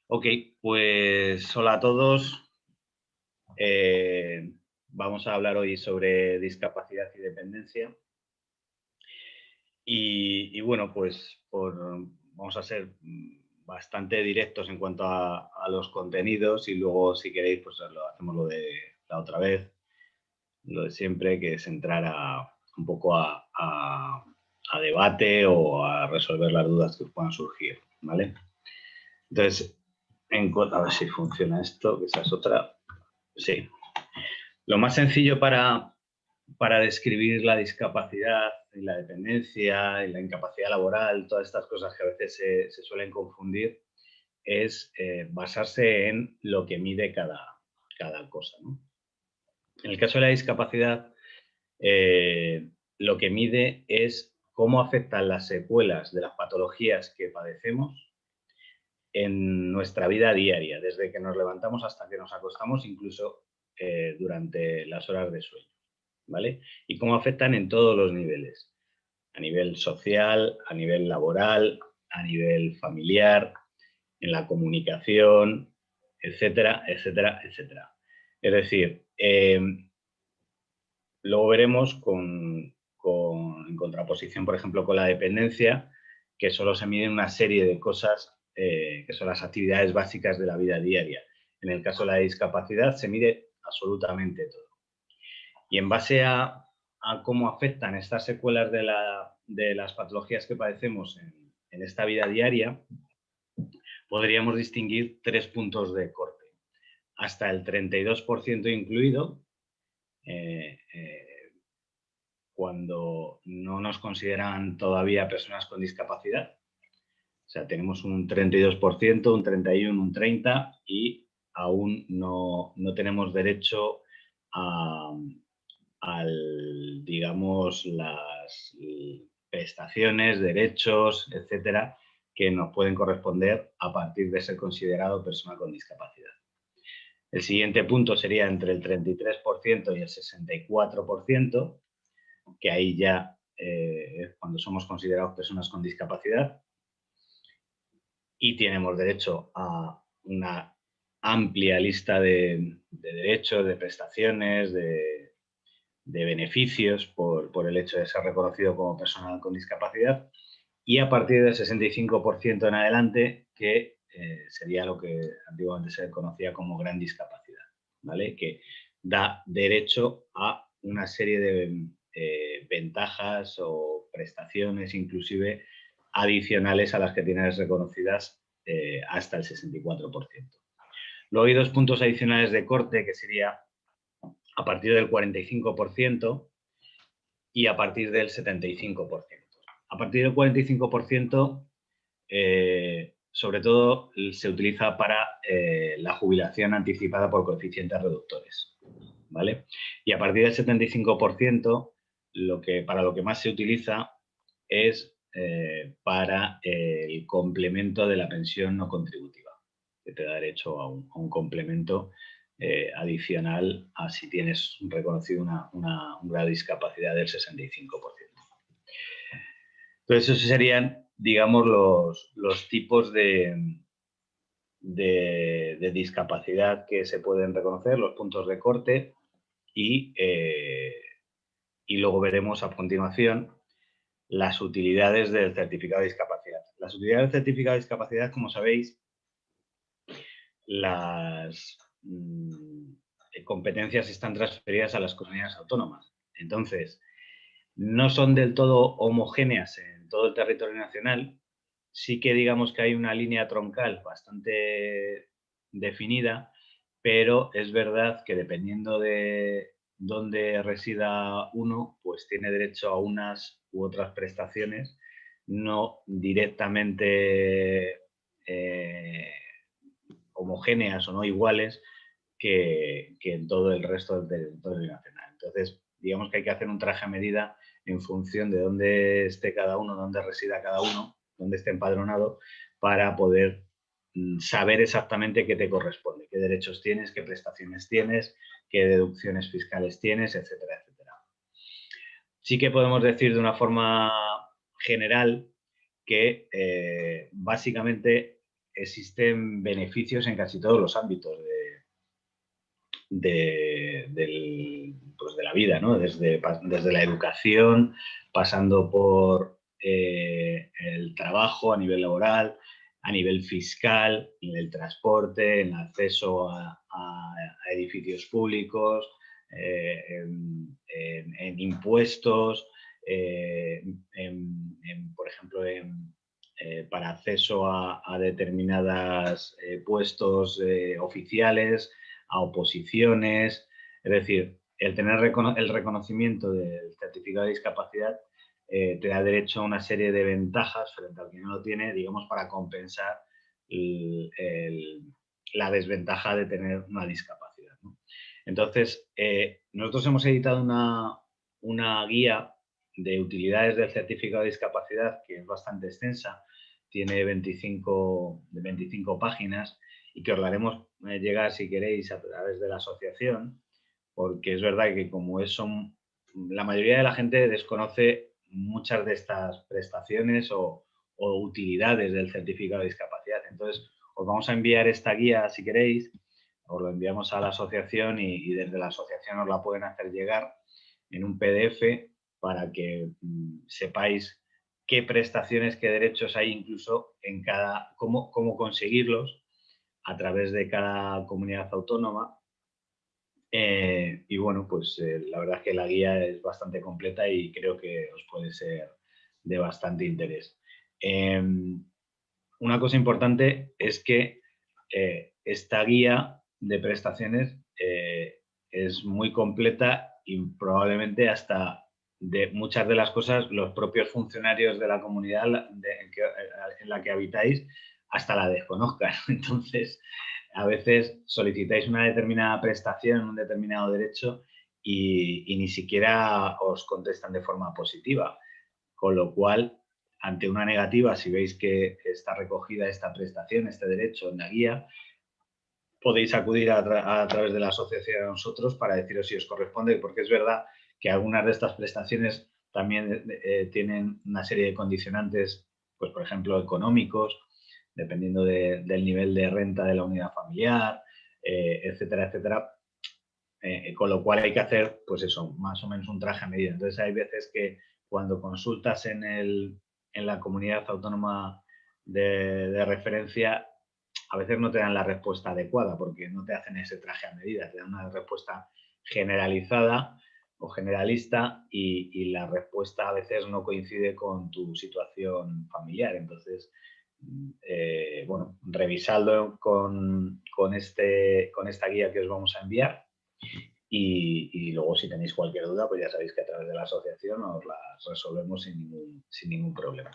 Ok, pues hola a todos. Vamos a hablar hoy sobre discapacidad y dependencia. Bueno, pues vamos a ser bastante directos en cuanto a los contenidos y luego, si queréis, pues hacemos lo de la otra vez, lo de siempre, que es entrar un poco a debate o a resolver las dudas que os puedan surgir, ¿vale? Entonces, a ver si funciona esto, que esa es otra. Sí. Lo más sencillo para describir la discapacidad y la dependencia y la incapacidad laboral, todas estas cosas que a veces se suelen confundir, es basarse en lo que mide cada cosa, ¿no? En el caso de la discapacidad, lo que mide es cómo afectan las secuelas de las patologías que padecemos en nuestra vida diaria, desde que nos levantamos hasta que nos acostamos, incluso durante las horas de sueño, ¿vale? Y cómo afectan en todos los niveles, a nivel social, a nivel laboral, a nivel familiar, en la comunicación, etcétera, etcétera, etcétera. Es decir, luego veremos en contraposición, por ejemplo, con la dependencia, que solo se miden una serie de cosas que son las actividades básicas de la vida diaria. En el caso de la discapacidad se mide absolutamente todo. Y en base a cómo afectan estas secuelas de las patologías que padecemos en esta vida diaria, podríamos distinguir 3 puntos de corte. Hasta el 32% incluido, eh, eh, cuando no nos consideran todavía personas con discapacidad. O sea, tenemos un 32%, un 31%, un 30% y aún no tenemos derecho digamos, las prestaciones, derechos, etcétera, que nos pueden corresponder a partir de ser considerado persona con discapacidad. El siguiente punto sería entre el 33% y el 64%, que ahí ya es cuando somos considerados personas con discapacidad y tenemos derecho a una amplia lista de derechos, de prestaciones, de beneficios por el hecho de ser reconocido como persona con discapacidad, y a partir del 65% en adelante, que sería lo que antiguamente se conocía como gran discapacidad, ¿vale? Que da derecho a una serie de ventajas o prestaciones, inclusive adicionales a las que tienes reconocidas hasta el 64%. Luego hay 2 puntos adicionales de corte, que sería a partir del 45% y a partir del 75%. A partir del 45%, sobre todo, se utiliza para la jubilación anticipada por coeficientes reductores, ¿vale? Y a partir del 75%, para lo que más se utiliza es para el complemento de la pensión no contributiva, que te da derecho a un complemento adicional a si tienes reconocido un grado de discapacidad del 65%. Entonces, esos serían, digamos, los tipos de discapacidad que se pueden reconocer, los puntos de corte, y luego veremos a continuación las utilidades del certificado de discapacidad. Las utilidades del certificado de discapacidad, como sabéis, las competencias están transferidas a las comunidades autónomas. Entonces, no son del todo homogéneas en todo el territorio nacional. Sí que digamos que hay una línea troncal bastante definida, pero es verdad que dependiendo de dónde resida uno, pues tiene derecho a unas u otras prestaciones, no directamente homogéneas o no iguales que en todo el resto del territorio nacional. Entonces, digamos que hay que hacer un traje a medida en función de dónde esté cada uno, dónde resida cada uno, dónde esté empadronado, para poder saber exactamente qué te corresponde, qué derechos tienes, qué prestaciones tienes, qué deducciones fiscales tienes, etcétera, etcétera. Sí que podemos decir de una forma general que básicamente existen beneficios en casi todos los ámbitos pues de la vida, ¿no? Desde la educación, pasando por el trabajo a nivel laboral, a nivel fiscal, en el transporte, en el acceso a edificios públicos, en impuestos, por ejemplo, para acceso a determinados puestos oficiales, a oposiciones. Es decir, el tener el reconocimiento del certificado de discapacidad te da derecho a una serie de ventajas frente al que no lo tiene, digamos, para compensar la desventaja de tener una discapacidad, ¿no? Entonces, nosotros hemos editado una guía de utilidades del certificado de discapacidad que es bastante extensa, tiene 25 páginas y que os la haremos llegar, si queréis, a través de la asociación, porque es verdad que como la mayoría de la gente desconoce muchas de estas prestaciones o utilidades del certificado de discapacidad. Entonces, os vamos a enviar esta guía, si queréis, os lo enviamos a la asociación y desde la asociación os la pueden hacer llegar en un PDF para que sepáis qué prestaciones, qué derechos hay incluso en cómo conseguirlos a través de cada comunidad autónoma. Y bueno, pues la verdad es que la guía es bastante completa y creo que os puede ser de bastante interés. Una cosa importante es que esta guía de prestaciones es muy completa y probablemente hasta de muchas de las cosas los propios funcionarios de la comunidad en la que habitáis hasta la desconozcan. Entonces, a veces solicitáis una determinada prestación, un determinado derecho y ni siquiera os contestan de forma positiva. Con lo cual, ante una negativa, si veis que está recogida esta prestación, este derecho en la guía, podéis acudir a través de la asociación a nosotros para deciros si os corresponde, porque es verdad que algunas de estas prestaciones también tienen una serie de condicionantes, pues por ejemplo, económicos, dependiendo del nivel de renta de la unidad familiar, etcétera, etcétera. Con lo cual hay que hacer, pues eso, más o menos un traje a medida. Entonces hay veces que cuando consultas en la comunidad autónoma de referencia, a veces no te dan la respuesta adecuada porque no te hacen ese traje a medida, te dan una respuesta generalizada o generalista y la respuesta a veces no coincide con tu situación familiar. Entonces, bueno, revisadlo con esta guía que os vamos a enviar. Y luego, si tenéis cualquier duda, pues ya sabéis que a través de la asociación os las resolvemos sin ningún problema.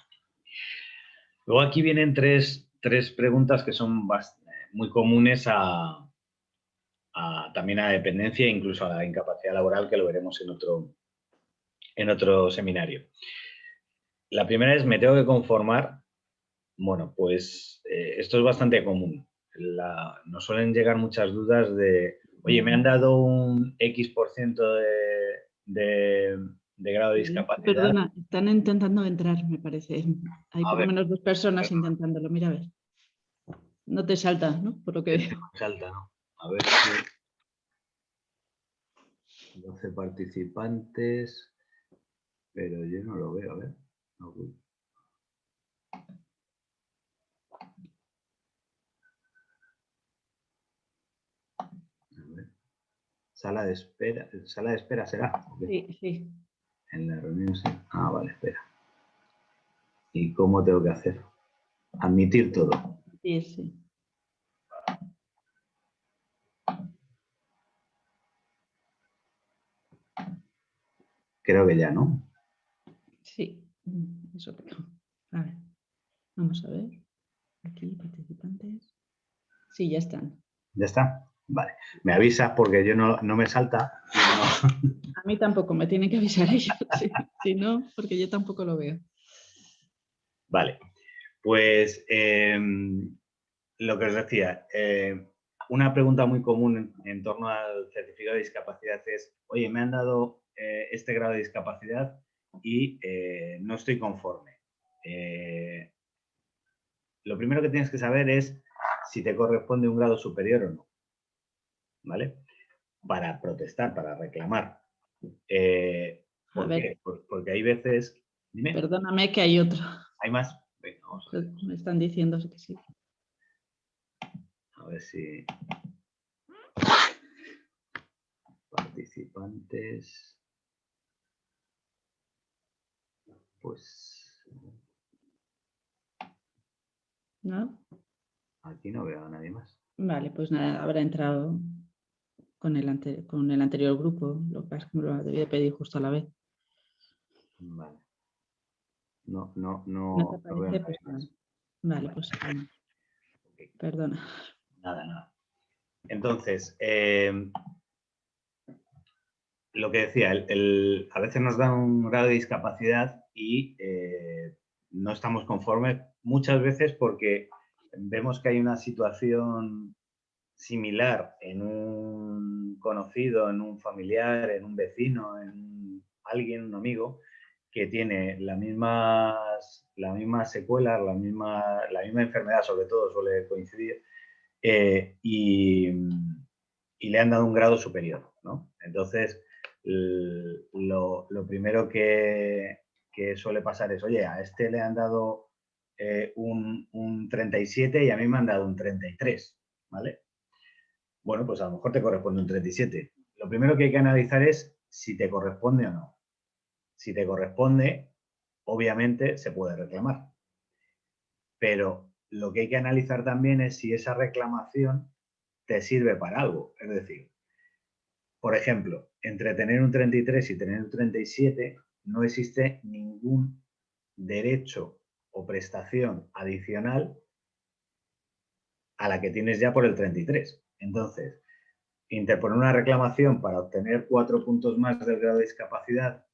Luego aquí vienen tres preguntas que son muy comunes también a la dependencia e incluso a la incapacidad laboral, que lo veremos en otro seminario. La primera es, ¿me tengo que conformar? Bueno, pues esto es bastante común. Nos suelen llegar muchas dudas de, oye, me han dado un X% de grado de discapacidad. Perdona, están intentando entrar, me parece. Hay por lo menos 2 personas intentándolo. Mira, a ver. No te salta, ¿no? Por lo que veo. No salta, ¿no? A ver si... 12 participantes, pero yo no lo veo, a ver. No, Sala de espera será. Sí, sí. En la reunión sí. Ah, vale, espera. ¿Y cómo tengo que hacer? Admitir todo. Sí, sí. Creo que ya, ¿no? Sí, eso creo. A ver, vamos a ver. Aquí, participantes. Sí, ya están. ¿Ya está? Vale. Me avisas porque yo no me salta. No. A mí tampoco, me tienen que avisar ellos. Si no, porque yo tampoco lo veo. Vale. Pues lo que os decía, una pregunta muy común en torno al certificado de discapacidad es, oye, me han dado este grado de discapacidad y no estoy conforme. lo primero que tienes que saber es si te corresponde un grado superior o no, ¿vale? Para protestar, para reclamar. A ¿Por ver, qué? Porque hay veces... Dime, perdóname que hay otro. ¿hay más? Venga, vamos a ver. Me están diciendo que sí. A ver si... Participantes... Pues ¿No? aquí no veo a nadie más. Vale, pues nada, habrá entrado con con el anterior grupo. Lo que pasa es que me lo debí de pedir justo a la vez. Vale. No, ¿No te no veo a parece? nadie Pues nada. más. Vale, Vale, pues ok. perdona. Nada, nada. Entonces, lo que decía, a veces nos da un grado de discapacidad y no estamos conformes muchas veces porque vemos que hay una situación similar en un conocido, en un familiar, en un vecino, en alguien, un amigo, que tiene las mismas secuelas, la misma enfermedad, sobre todo suele coincidir, y le han dado un grado superior, ¿no? Entonces, lo primero que suele pasar es, oye, a este le han dado un 37 y a mí me han dado un 33, ¿vale? Bueno, pues a lo mejor te corresponde un 37. Lo primero que hay que analizar es si te corresponde o no. Si te corresponde, obviamente se puede reclamar. Pero lo que hay que analizar también es si esa reclamación te sirve para algo. Es decir, por ejemplo, entre tener un 33 y tener un 37 no existe ningún derecho o prestación adicional a la que tienes ya por el 33. Entonces, interponer una reclamación para obtener 4 puntos más del grado de discapacidad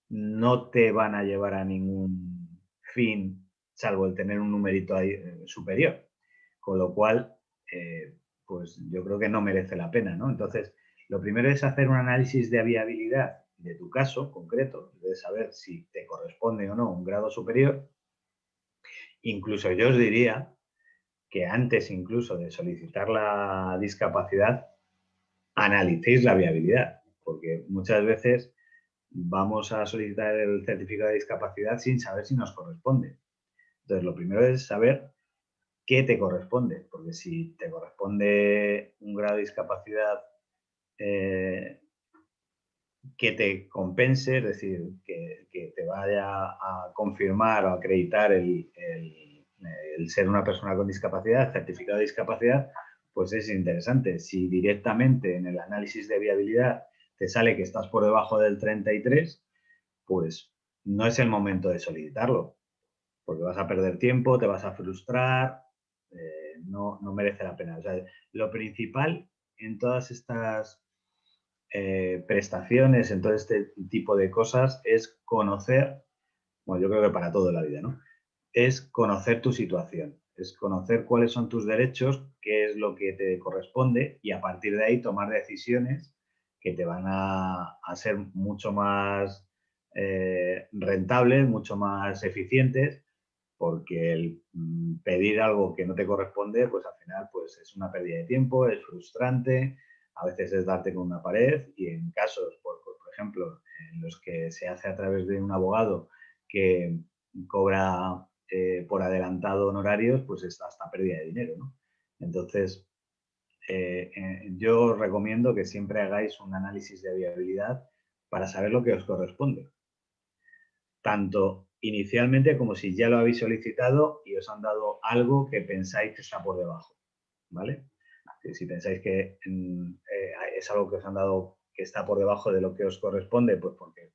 no te van a llevar a ningún fin, salvo el tener un numerito ahí, superior. Con lo cual, pues yo creo que no merece la pena, ¿no? Entonces, lo primero es hacer un análisis de viabilidad de tu caso concreto, de saber si te corresponde o no un grado superior. Incluso yo os diría que antes incluso de solicitar la discapacidad, analicéis la viabilidad, porque muchas veces vamos a solicitar el certificado de discapacidad sin saber si nos corresponde. Entonces, lo primero es saber qué te corresponde, porque si te corresponde un grado de discapacidad que te compense, es decir, que te vaya a confirmar o acreditar el ser una persona con discapacidad, certificado de discapacidad, pues es interesante. Si directamente en el análisis de viabilidad te sale que estás por debajo del 33, pues no es el momento de solicitarlo, porque vas a perder tiempo, te vas a frustrar, no merece la pena. O sea, lo principal en todas estas prestaciones, en todo este tipo de cosas, es conocer, bueno, yo creo que para todo en la vida, ¿no? Es conocer tu situación, es conocer cuáles son tus derechos, qué es lo que te corresponde y a partir de ahí tomar decisiones que te van a ser mucho más rentables, mucho más eficientes, porque el pedir algo que no te corresponde, pues al final pues es una pérdida de tiempo, es frustrante, a veces es darte con una pared y en casos, por ejemplo, en los que se hace a través de un abogado que cobra por adelantado honorarios, pues es hasta pérdida de dinero, ¿no? Entonces, yo os recomiendo que siempre hagáis un análisis de viabilidad para saber lo que os corresponde. Tanto inicialmente como si ya lo habéis solicitado y os han dado algo que pensáis que está por debajo, ¿vale? Si pensáis que es algo que os han dado que está por debajo de lo que os corresponde, pues porque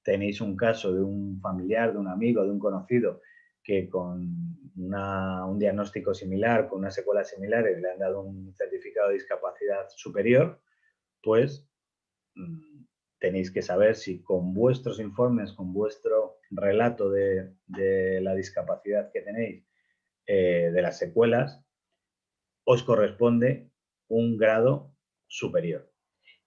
tenéis un caso de un familiar, de un amigo, de un conocido que con un diagnóstico similar, con unas secuelas similares, le han dado un certificado de discapacidad superior, pues tenéis que saber si con vuestros informes, con vuestro relato de la discapacidad que tenéis, de las secuelas, os corresponde un grado superior.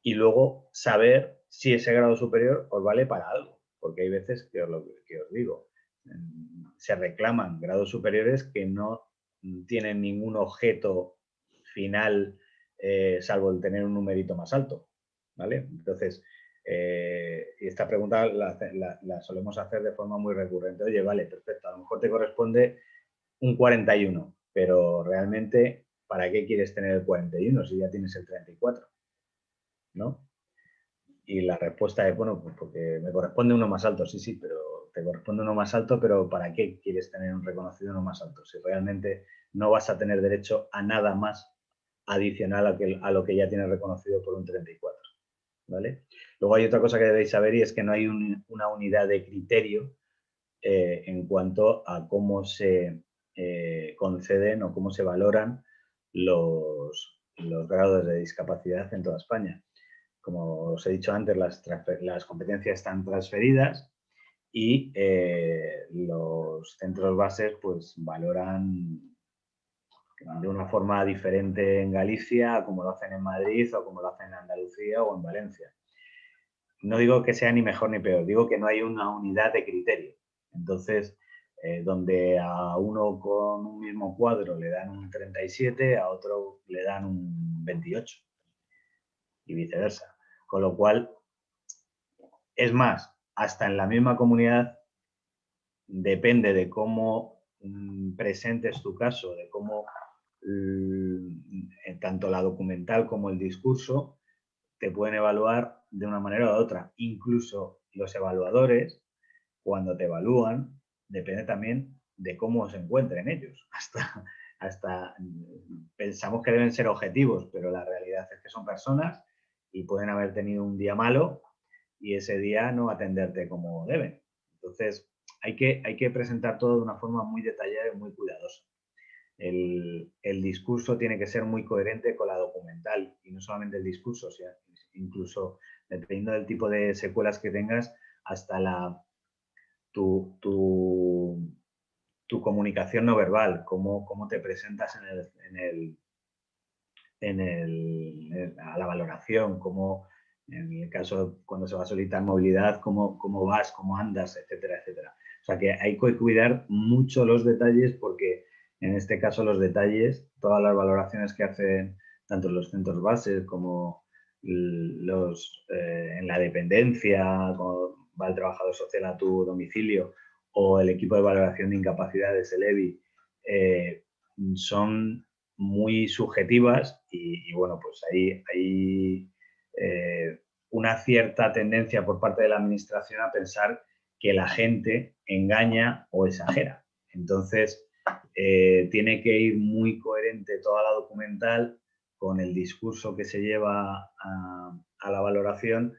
Y luego saber si ese grado superior os vale para algo, porque hay veces que os digo, se reclaman grados superiores que no tienen ningún objeto final, salvo el tener un numerito más alto, ¿vale? Entonces, y esta pregunta la solemos hacer de forma muy recurrente. Oye, vale, perfecto, a lo mejor te corresponde un 41, pero realmente, ¿para qué quieres tener el 41 si ya tienes el 34? ¿No? Y la respuesta es, bueno, pues porque me corresponde uno más alto, sí, sí, pero te corresponde uno más alto, pero ¿para qué quieres tener un reconocido uno más alto? Si realmente no vas a tener derecho a nada más adicional a lo que ya tienes reconocido por un 34, ¿vale? Luego hay otra cosa que debéis saber y es que no hay una unidad de criterio en cuanto a cómo se conceden o cómo se valoran los grados de discapacidad en toda España. Como os he dicho antes, las competencias están transferidas y los centros bases pues valoran de una forma diferente en Galicia, como lo hacen en Madrid o como lo hacen en Andalucía o en Valencia. No digo que sea ni mejor ni peor, digo que no hay una unidad de criterio. Entonces, donde a uno con un mismo cuadro le dan un 37, a otro le dan un 28 y viceversa. Con lo cual, es más, hasta en la misma comunidad depende de cómo presentes tu caso, de cómo tanto la documental como el discurso te pueden evaluar de una manera u otra. Incluso los evaluadores, cuando te evalúan, depende también de cómo se encuentren ellos. Hasta pensamos que deben ser objetivos, pero la realidad es que son personas y pueden haber tenido un día malo y ese día no atenderte como deben. Entonces, hay que presentar todo de una forma muy detallada y muy cuidadosa. El discurso tiene que ser muy coherente con la documental y no solamente el discurso, o sea, incluso dependiendo del tipo de secuelas que tengas, hasta tu comunicación no verbal, cómo te presentas a la valoración, cómo en el caso cuando se va a solicitar movilidad, cómo vas, cómo andas, etcétera, etcétera. O sea que hay que cuidar mucho los detalles porque en este caso los detalles, todas las valoraciones que hacen tanto los centros bases como en la dependencia, como va el trabajador social a tu domicilio o el equipo de valoración de incapacidades, el EBI, son muy subjetivas y bueno, pues hay una cierta tendencia por parte de la administración a pensar que la gente engaña o exagera. Entonces, tiene que ir muy coherente toda la documental con el discurso que se lleva a la valoración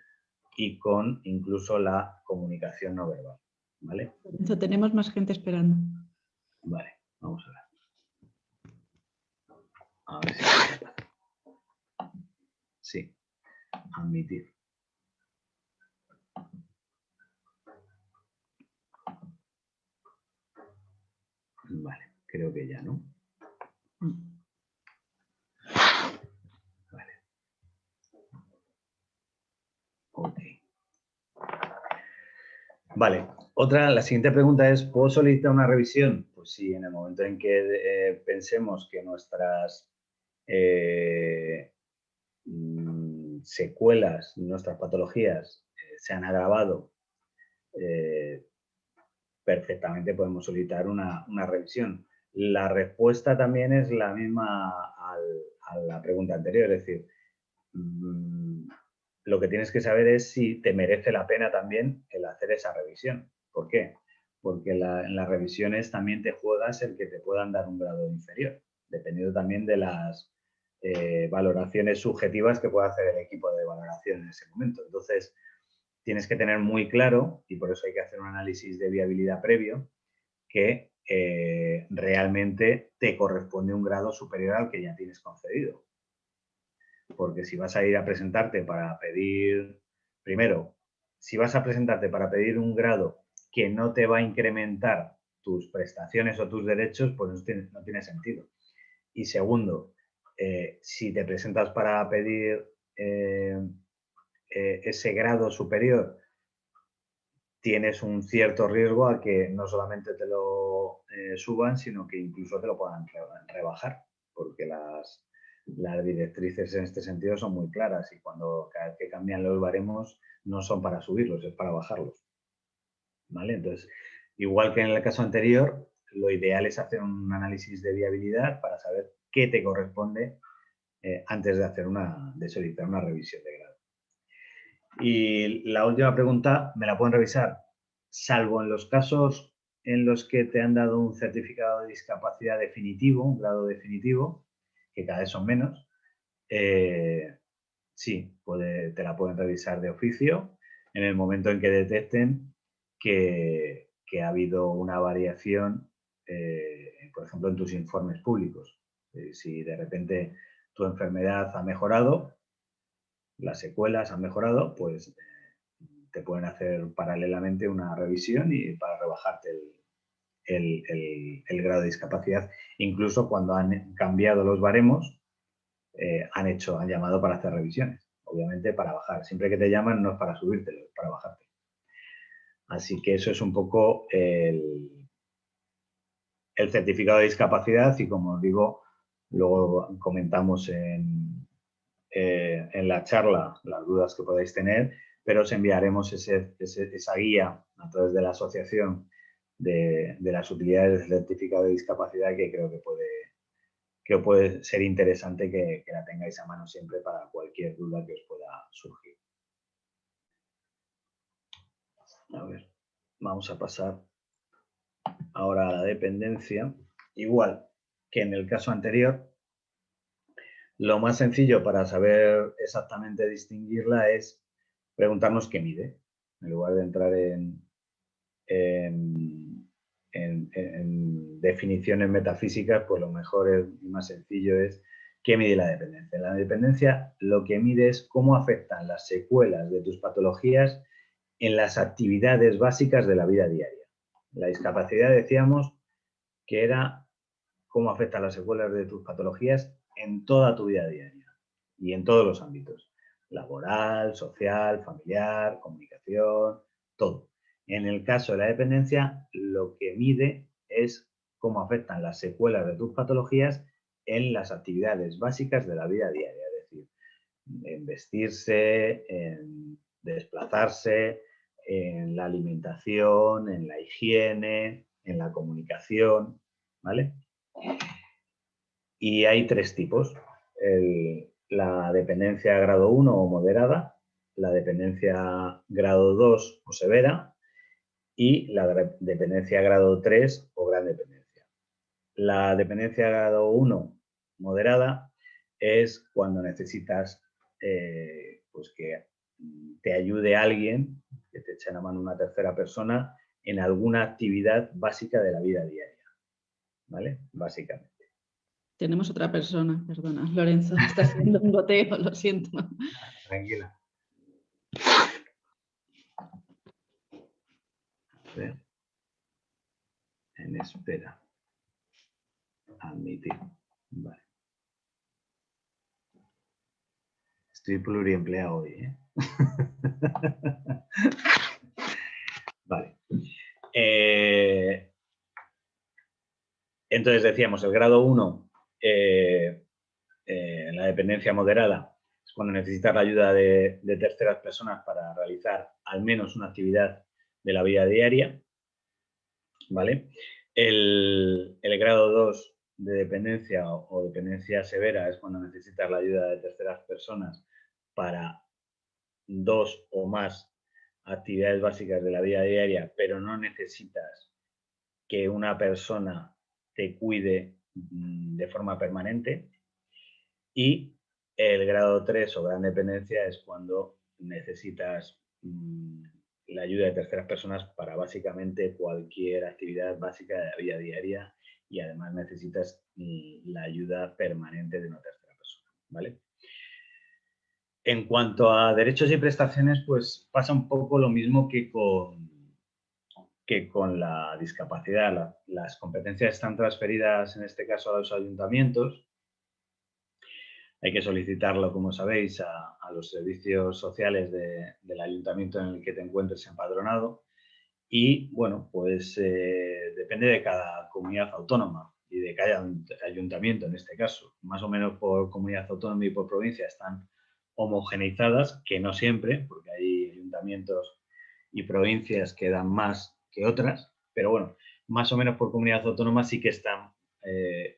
y con incluso la comunicación no verbal. ¿Vale? Entonces, tenemos más gente esperando. Vale, vamos a ver. A ver si... Sí, admitir. Vale, creo que ya, ¿no? Vale. Ok. Vale, la siguiente pregunta es, ¿puedo solicitar una revisión? Pues sí, en el momento en que pensemos que nuestras secuelas, nuestras patologías se han agravado, perfectamente podemos solicitar una revisión. La respuesta también es la misma a la pregunta anterior, es decir, lo que tienes que saber es si te merece la pena también el hacer esa revisión. ¿Por qué? Porque en las revisiones también te juegas el que te puedan dar un grado inferior, dependiendo también de las valoraciones subjetivas que pueda hacer el equipo de valoración en ese momento. Entonces, tienes que tener muy claro, y por eso hay que hacer un análisis de viabilidad previo, que realmente te corresponde un grado superior al que ya tienes concedido. Porque si vas a ir a presentarte para pedir, primero, si vas a presentarte para pedir un grado que no te va a incrementar tus prestaciones o tus derechos, pues no tiene sentido. Y segundo, si te presentas para pedir ese grado superior, tienes un cierto riesgo a que no solamente te lo suban, sino que incluso te lo puedan rebajar, porque las directrices en este sentido son muy claras y cada vez que cambian los baremos no son para subirlos, es para bajarlos. ¿Vale? Entonces, igual que en el caso anterior, lo ideal es hacer un análisis de viabilidad para saber qué te corresponde antes de solicitar una revisión de grado. Y la última pregunta me la pueden revisar, salvo en los casos en los que te han dado un certificado de discapacidad definitivo, un grado definitivo, que cada vez son menos, sí, te la pueden revisar de oficio en el momento en que detecten que ha habido una variación, por ejemplo, en tus informes públicos. Si de repente tu enfermedad ha mejorado, las secuelas han mejorado, pues te pueden hacer paralelamente una revisión y para rebajarte el grado de discapacidad. Incluso cuando han cambiado los baremos, han llamado para hacer revisiones, obviamente para bajar. Siempre que te llaman no es para subírtelo, es para bajarte. Así que eso es un poco el certificado de discapacidad y, como os digo, luego comentamos en la charla las dudas que podáis tener, pero os enviaremos esa guía a través de la asociación de las utilidades del certificado de discapacidad, que creo que puede ser interesante que la tengáis a mano siempre para cualquier duda que os pueda surgir. A ver, vamos a pasar ahora a la dependencia. Igual que en el caso anterior, lo más sencillo para saber exactamente distinguirla es preguntarnos qué mide. En lugar de entrar en definiciones metafísicas, pues lo mejor y más sencillo es qué mide la dependencia. La dependencia lo que mide es cómo afectan las secuelas de tus patologías en las actividades básicas de la vida diaria. La discapacidad, decíamos, que era cómo afectan las secuelas de tus patologías en toda tu vida diaria y en todos los ámbitos: laboral, social, familiar, comunicación, todo. En el caso de la dependencia, lo que mide es cómo afectan las secuelas de tus patologías en las actividades básicas de la vida diaria, es decir, en vestirse, en desplazarse, en la alimentación, en la higiene, en la comunicación, ¿vale? Y hay tres tipos: la dependencia grado 1 o moderada, la dependencia grado 2 o severa y la dependencia grado 3 o gran dependencia. La dependencia grado 1 moderada es cuando necesitas pues que te ayude alguien, que te eche la mano una tercera persona en alguna actividad básica de la vida diaria, ¿vale? Básicamente. Tenemos otra persona, perdona, Lorenzo, está haciendo un goteo, lo siento. Tranquila. A ver. En espera. Admitir. Vale. Estoy pluriempleado hoy, ¿eh? Vale. Entonces decíamos, el grado 1, la dependencia moderada, es cuando necesitas la ayuda de terceras personas para realizar al menos una actividad de la vida diaria, ¿vale? El grado 2 de dependencia o dependencia severa es cuando necesitas la ayuda de terceras personas para 2 o más actividades básicas de la vida diaria, pero no necesitas que una persona te cuide de forma permanente. Y el grado 3 o gran dependencia es cuando necesitas la ayuda de terceras personas para básicamente cualquier actividad básica de la vida diaria, y además necesitas la ayuda permanente de una tercera persona, ¿vale? En cuanto a derechos y prestaciones, pues pasa un poco lo mismo que con la discapacidad. Las competencias están transferidas, en este caso, a los ayuntamientos. Hay que solicitarlo, como sabéis, a los servicios sociales del ayuntamiento en el que te encuentres empadronado. Y bueno, pues depende de cada comunidad autónoma y de cada ayuntamiento en este caso. Más o menos por comunidad autónoma y por provincia están homogeneizadas, que no siempre, porque hay ayuntamientos y provincias que dan más que otras, pero bueno, más o menos por comunidad autónoma sí que están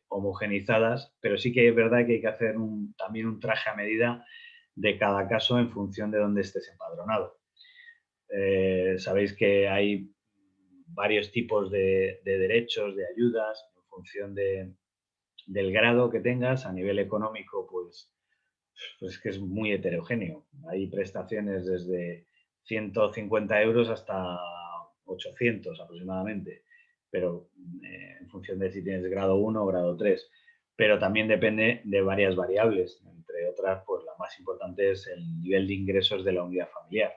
homogeneizadas, pero sí que es verdad que hay que hacer también un traje a medida de cada caso en función de dónde estés empadronado. Sabéis que hay varios tipos de derechos, de ayudas, en función del grado que tengas. A nivel económico, pues que es muy heterogéneo. Hay prestaciones desde 150 euros hasta 800 aproximadamente, pero en función de si tienes grado 1 o grado 3. Pero también depende de varias variables, entre otras, pues la más importante es el nivel de ingresos de la unidad familiar.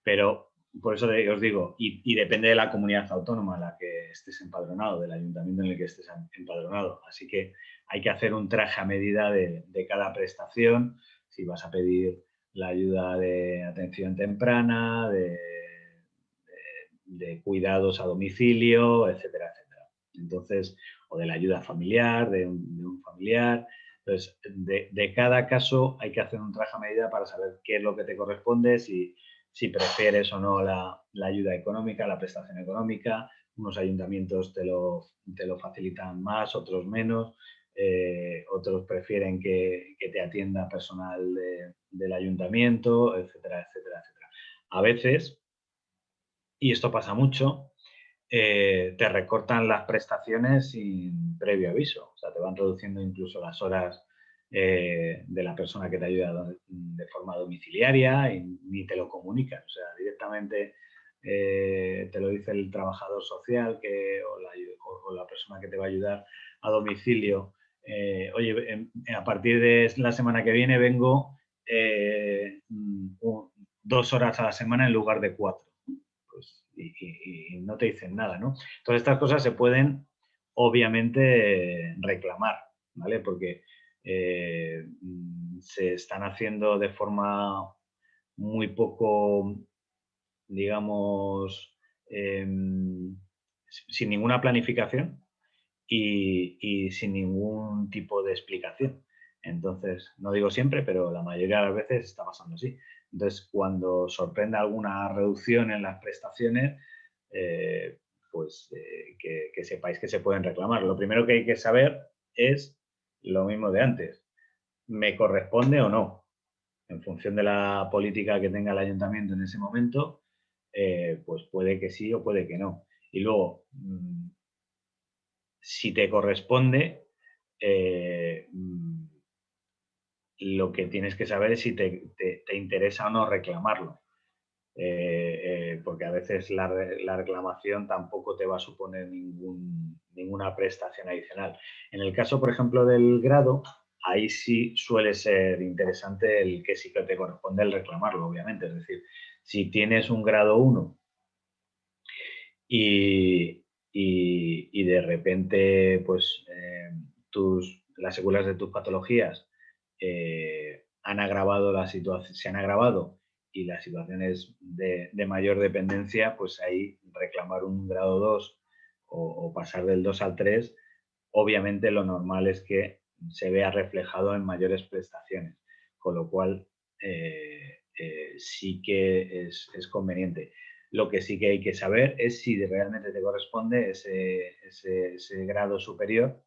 Pero por eso os digo, y depende de la comunidad autónoma en la que estés empadronado, del ayuntamiento en el que estés empadronado. Así que hay que hacer un traje a medida de cada prestación, si vas a pedir la ayuda de atención temprana, de cuidados a domicilio, etcétera, etcétera. Entonces, o de la ayuda familiar, de un familiar. Entonces, de cada caso hay que hacer un traje a medida para saber qué es lo que te corresponde, si prefieres o no la ayuda económica, la prestación económica. Unos ayuntamientos te lo facilitan más, otros menos. Otros prefieren que te atienda personal del ayuntamiento, etcétera, etcétera, etcétera. A veces, y esto pasa mucho, te recortan las prestaciones sin previo aviso. O sea, te van reduciendo incluso las horas de la persona que te ayuda de forma domiciliaria y ni te lo comunican. O sea, directamente te lo dice el trabajador social o la persona que te va a ayudar a domicilio. Oye, a partir de la semana que viene vengo 2 horas a la semana en lugar de 4. Pues, y no te dicen nada, ¿no? Todas estas cosas se pueden, obviamente, reclamar, ¿vale? Porque se están haciendo de forma muy poco, digamos, sin ninguna planificación y sin ningún tipo de explicación. Entonces, no digo siempre, pero la mayoría de las veces está pasando así. Entonces, cuando sorprenda alguna reducción en las prestaciones, eh, que sepáis que se pueden reclamar. Lo primero que hay que saber es lo mismo de antes. ¿Me corresponde o no? En función de la política que tenga el ayuntamiento en ese momento, pues puede que sí o puede que no. Y luego, si te corresponde, eh, lo que tienes que saber es si te interesa o no reclamarlo. Porque a veces la reclamación tampoco te va a suponer ninguna prestación adicional. En el caso, por ejemplo, del grado, ahí sí suele ser interesante el que sí que te corresponde el reclamarlo, obviamente. Es decir, si tienes un grado 1 y de repente, pues, las secuelas de tus patologías han agravado la situación, se han agravado y la situación es de mayor dependencia, pues ahí reclamar un grado 2 o pasar del 2 al 3, obviamente lo normal es que se vea reflejado en mayores prestaciones, con lo cual sí que es conveniente. Lo que sí que hay que saber es si realmente te corresponde ese grado superior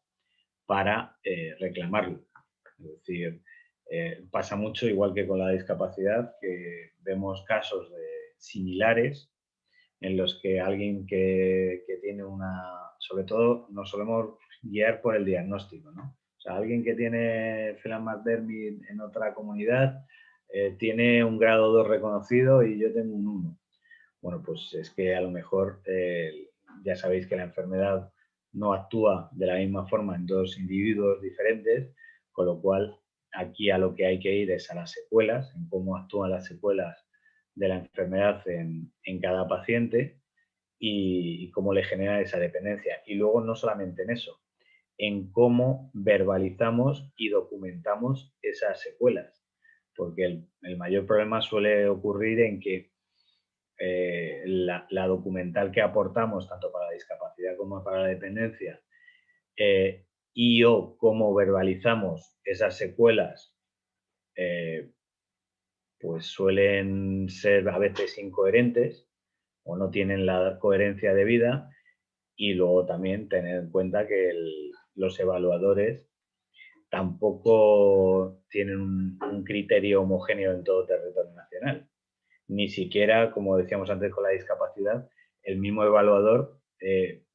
para reclamarlo. Es decir, pasa mucho, igual que con la discapacidad, que vemos casos similares en los que alguien que tiene sobre todo nos solemos guiar por el diagnóstico, ¿no? O sea, alguien que tiene Phelan-McDermid en otra comunidad tiene un grado 2 reconocido y yo tengo un 1. Bueno, pues es que a lo mejor ya sabéis que la enfermedad no actúa de la misma forma en dos individuos diferentes, con lo cual aquí a lo que hay que ir es a las secuelas, en cómo actúan las secuelas de la enfermedad en cada paciente y cómo le genera esa dependencia. Y luego no solamente en eso, en cómo verbalizamos y documentamos esas secuelas, porque el mayor problema suele ocurrir en que la documental que aportamos tanto para la discapacidad como para la dependencia y o cómo verbalizamos esas secuelas, pues suelen ser a veces incoherentes o no tienen la coherencia debida, y luego también tener en cuenta que los evaluadores tampoco tienen un criterio homogéneo en todo territorio nacional. Ni siquiera, como decíamos antes con la discapacidad, el mismo evaluador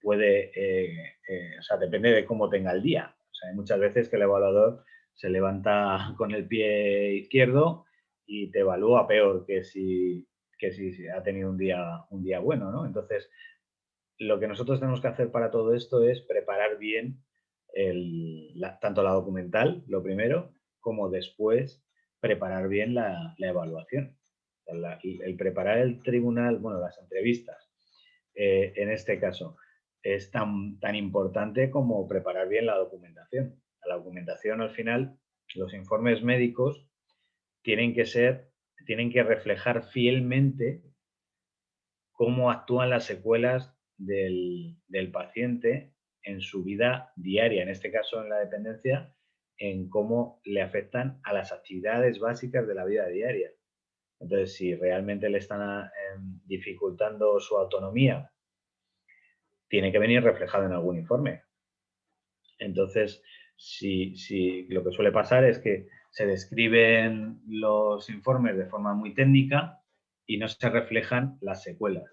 o sea, depende de cómo tenga el día. O sea, hay muchas veces que el evaluador se levanta con el pie izquierdo y te evalúa peor que si ha tenido un día bueno, ¿no? Entonces, lo que nosotros tenemos que hacer para todo esto es preparar bien tanto la documental, lo primero, como después preparar bien la evaluación. El preparar el tribunal, bueno, las entrevistas, en este caso, es tan importante como preparar bien la documentación. La documentación, al final, los informes médicos tienen que reflejar fielmente cómo actúan las secuelas del paciente en su vida diaria, en este caso en la dependencia, en cómo le afectan a las actividades básicas de la vida diaria. Entonces, si realmente le están dificultando su autonomía, tiene que venir reflejado en algún informe. Entonces, si lo que suele pasar es que se describen los informes de forma muy técnica y no se reflejan las secuelas.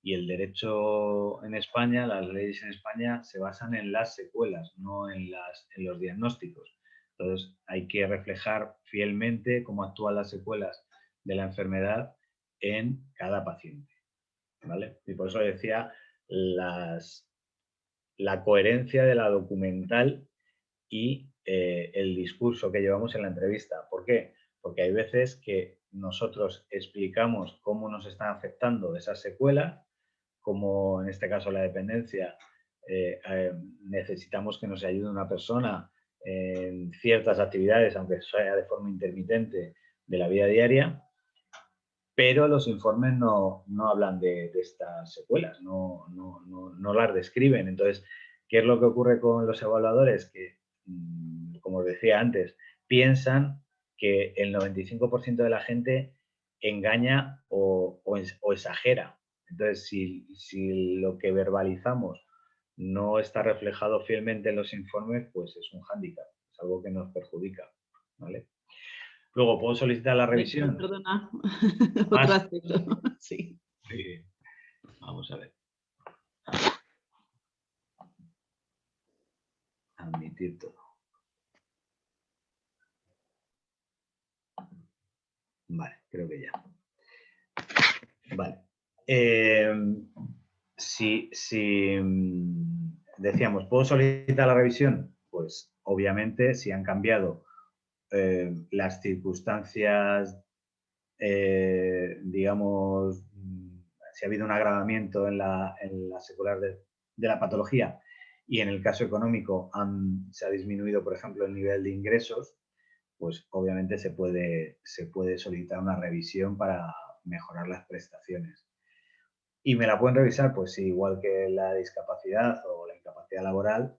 Y el derecho en España, las leyes en España se basan en las secuelas, no en los diagnósticos. Entonces, hay que reflejar fielmente cómo actúan las secuelas de la enfermedad en cada paciente, ¿vale? Y por eso decía la coherencia de la documental y el discurso que llevamos en la entrevista. ¿Por qué? Porque hay veces que nosotros explicamos cómo nos están afectando esas secuelas, como en este caso la dependencia, necesitamos que nos ayude una persona en ciertas actividades, aunque sea de forma intermitente, de la vida diaria, pero los informes no hablan de estas secuelas, no las describen. Entonces, ¿qué es lo que ocurre con los evaluadores? Que, como os decía antes, piensan que el 95% de la gente engaña o exagera. Entonces, si lo que verbalizamos no está reflejado fielmente en los informes, pues es un hándicap, es algo que nos perjudica, ¿vale? Luego, ¿puedo solicitar la revisión? Perdona, otro Más. aspecto. Sí. Sí. Vamos a ver. Admitir todo. Vale, creo que ya. Vale. Si decíamos, ¿puedo solicitar la revisión? Pues obviamente si han cambiado las circunstancias, digamos, si ha habido un agravamiento en la secular de la patología y en el caso económico se ha disminuido, por ejemplo, el nivel de ingresos, pues obviamente se puede solicitar una revisión para mejorar las prestaciones. ¿Y me la pueden revisar? Pues sí, igual que la discapacidad o la incapacidad laboral,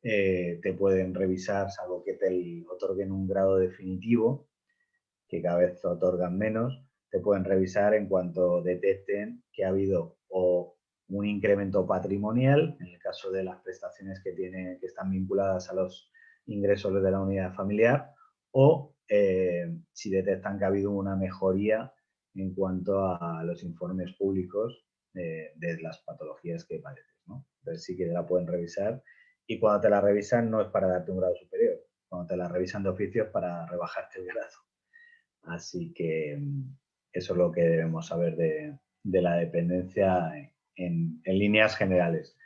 te pueden revisar, salvo que te otorguen un grado definitivo, que cada vez otorgan menos, te pueden revisar en cuanto detecten que ha habido o un incremento patrimonial, en el caso de las prestaciones que están vinculadas a los ingresos de la unidad familiar, o si detectan que ha habido una mejoría en cuanto a los informes públicos de las patologías que padeces, ¿no? Entonces sí que la pueden revisar, y cuando te la revisan no es para darte un grado superior, cuando te la revisan de oficio es para rebajarte el grado. Así que eso es lo que debemos saber de la dependencia en líneas generales.